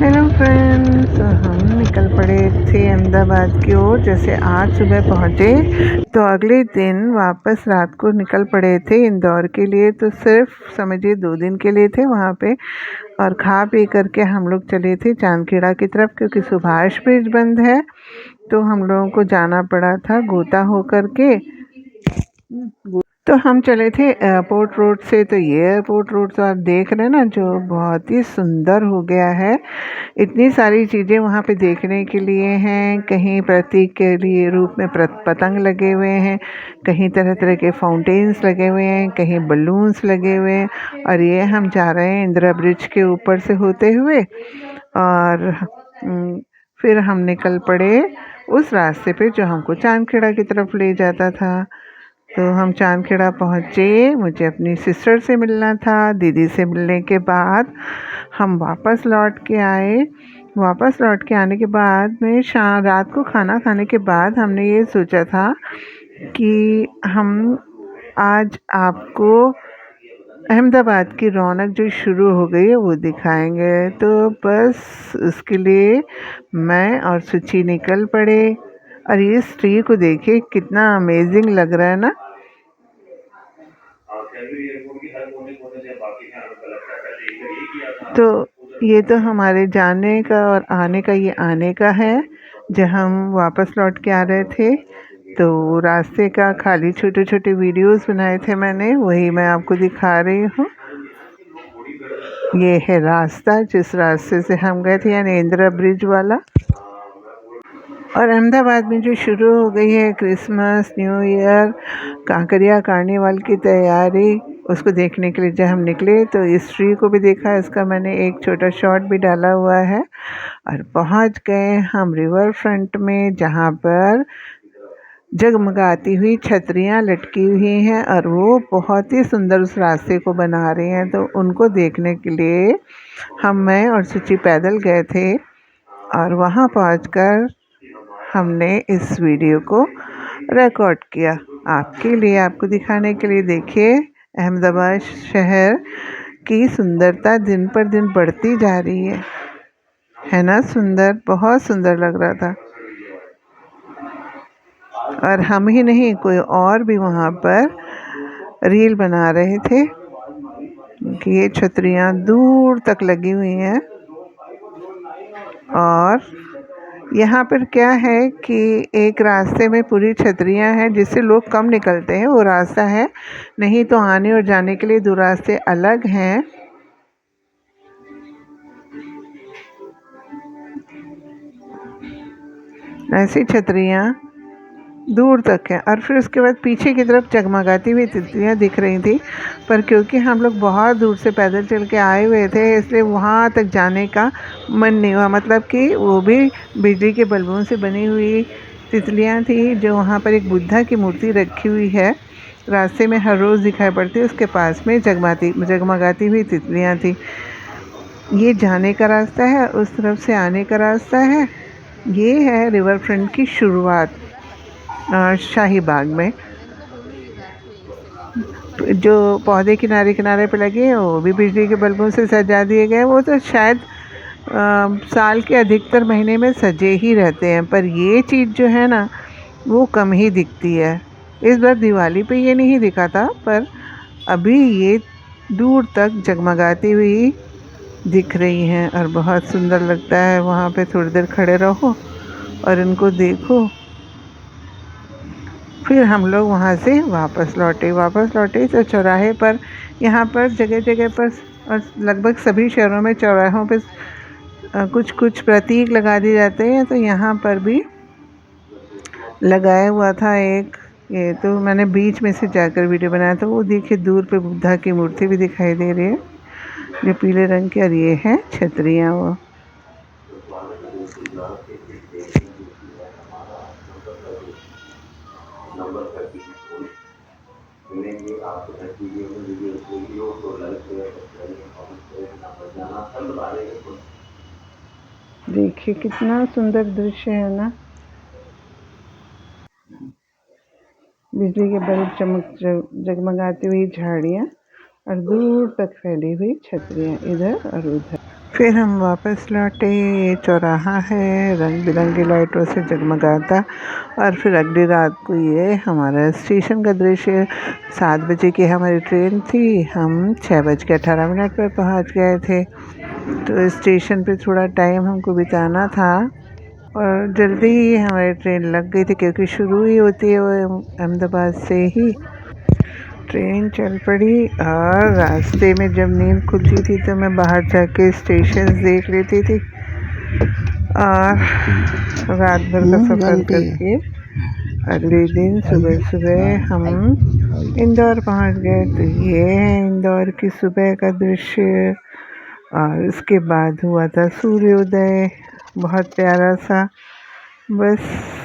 Hello friends, हम निकल पड़े थे अहमदाबाद की ओर। जैसे आज सुबह पहुँचे तो अगले दिन वापस रात को निकल पड़े थे इंदौर के लिए। तो सिर्फ समझिए 2 दिन के लिए थे वहाँ पे। और खा पी करके हम लोग चले थे चांदखेड़ा की तरफ, क्योंकि सुभाष ब्रिज बंद है तो हम लोगों को जाना पड़ा था गोता हो करके। तो हम चले थे एयरपोर्ट रोड से। तो ये एयरपोर्ट रोड तो आप देख रहे हैं ना, जो बहुत ही सुंदर हो गया है। इतनी सारी चीज़ें वहाँ पे देखने के लिए हैं। कहीं प्रतीक के लिए रूप में पतंग लगे हुए हैं, कहीं तरह तरह के फाउंटेन्स लगे हुए हैं, कहीं बलून्स लगे हुए हैं। और ये हम जा रहे हैं इंदिरा ब्रिज के ऊपर से होते हुए। और फिर हम निकल पड़े उस रास्ते पे जो हमको चांदखेड़ा की तरफ ले जाता था। तो हम चांदखेड़ा पहुँचे। मुझे अपनी सिस्टर से मिलना था। दीदी से मिलने के बाद हम वापस लौट के आए। वापस लौट के आने के बाद में रात को खाना खाने के बाद हमने ये सोचा था कि हम आज आपको अहमदाबाद की रौनक जो शुरू हो गई है वो दिखाएंगे। तो बस उसके लिए मैं और सुची निकल पड़े। और ये ट्री को देखिए कितना अमेजिंग लग रहा है ना। तो ये तो हमारे जाने का और आने का, ये आने का है। जब हम वापस लौट के आ रहे थे तो रास्ते का खाली छोटे छोटे वीडियोस बनाए थे मैंने, वही मैं आपको दिखा रही हूँ। ये है रास्ता जिस रास्ते से हम गए थे, यानी इंदिरा ब्रिज वाला। और अहमदाबाद में जो शुरू हो गई है Christmas, new year, Kankaria carnival की तैयारी, उसको देखने के लिए जब हम निकले तो इस ट्री को भी देखा। इसका मैंने एक छोटा शॉट भी डाला हुआ है। और पहुंच गए हम रिवर फ्रंट में, जहां पर जगमगाती हुई छतरियां लटकी हुई हैं और वो बहुत ही सुंदर उस रास्ते को बना रही हैं। तो उनको देखने के लिए मैं और सुची पैदल गए थे। और वहाँ पहुंचकर हमने इस वीडियो को रिकॉर्ड किया आपके लिए, आपको दिखाने के लिए। देखिए अहमदाबाद शहर की सुंदरता दिन पर दिन बढ़ती जा रही है ना। सुंदर, बहुत सुंदर लग रहा था। और हम ही नहीं, कोई और भी वहाँ पर रील बना रहे थे कि ये छतरियाँ दूर तक लगी हुई हैं। और यहाँ पर क्या है कि एक रास्ते में पूरी छतरियाँ हैं जिससे लोग कम निकलते हैं, वो रास्ता है। नहीं तो आने और जाने के लिए 2 रास्ते अलग हैं। ऐसी छतरियाँ दूर तक है। और फिर उसके बाद पीछे की तरफ जगमगाती हुई तितलियाँ दिख रही थी। पर क्योंकि हम लोग बहुत दूर से पैदल चल के आए हुए थे, इसलिए वहाँ तक जाने का मन नहीं हुआ। मतलब कि वो भी बिजली के बल्बों से बनी हुई तितलियाँ थी। जो वहाँ पर एक बुद्धा की मूर्ति रखी हुई है, रास्ते में हर रोज़ दिखाई पड़ती है, उसके पास में जगमगाती हुई तितलियाँ थी। ये जाने का रास्ता है, उस तरफ से आने का रास्ता है। ये है रिवर फ्रंट की शुरुआत। शाही बाग में जो पौधे किनारे किनारे पे लगे हैं वो भी बिजली के बल्बों से सजा दिए गए। वो तो शायद साल के अधिकतर महीने में सजे ही रहते हैं, पर ये चीज़ जो है ना वो कम ही दिखती है। इस बार दिवाली पे ये नहीं दिखा था, पर अभी ये दूर तक जगमगाती हुई दिख रही हैं और बहुत सुंदर लगता है। वहाँ पे थोड़ी देर खड़े रहो और इनको देखो। फिर हम लोग वहाँ से वापस लौटे तो चौराहे पर, यहाँ पर जगह जगह पर और लगभग सभी शहरों में चौराहों पर कुछ कुछ प्रतीक लगा दिए जाते हैं। तो यहाँ पर भी लगाया हुआ था एक। ये तो मैंने बीच में से जाकर वीडियो बनाया था। वो देखिए दूर पे बुद्धा की मूर्ति भी दिखाई दे रही है जो पीले रंग की। और ये है छतरियाँ वो। देखिए कितना सुंदर दृश्य है ना। बिजली के बल्ब जगमगाती हुई झाड़ियाँ और दूर तक फैली हुई छतरियाँ इधर और उधर। फिर हम वापस लौटे। ये चौराहा है, रंग बिरंगी लाइटों से जगमगाता। और फिर अगली रात को ये हमारा स्टेशन का दृश्य। 7 बजे की हमारी ट्रेन थी, हम 6:18 पर पहुंच गए थे। तो स्टेशन पे थोड़ा टाइम हमको बिताना था और जल्दी ही हमारी ट्रेन लग गई थी, क्योंकि शुरू ही होती है वो अहमदाबाद से ही। ट्रेन चल पड़ी और रास्ते में जब नींद खुलती थी तो मैं बाहर जाके स्टेशन देख लेती थी और रात भर का सफ़र करके अगले दिन सुबह सुबह हम इंदौर पहुंच गए। तो ये है इंदौर की सुबह का दृश्य। और उसके बाद हुआ था सूर्योदय, बहुत प्यारा सा। बस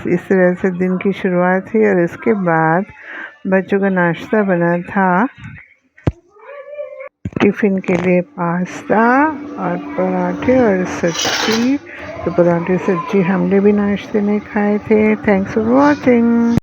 इस तरह से दिन की शुरुआत हुई और इसके बाद बच्चों का नाश्ता बना था। टिफ़िन के लिए पास्ता और पराठे और सब्ज़ी। तो पराठे सब्ज़ी हमने भी नाश्ते में खाए थे। Thanks for watching.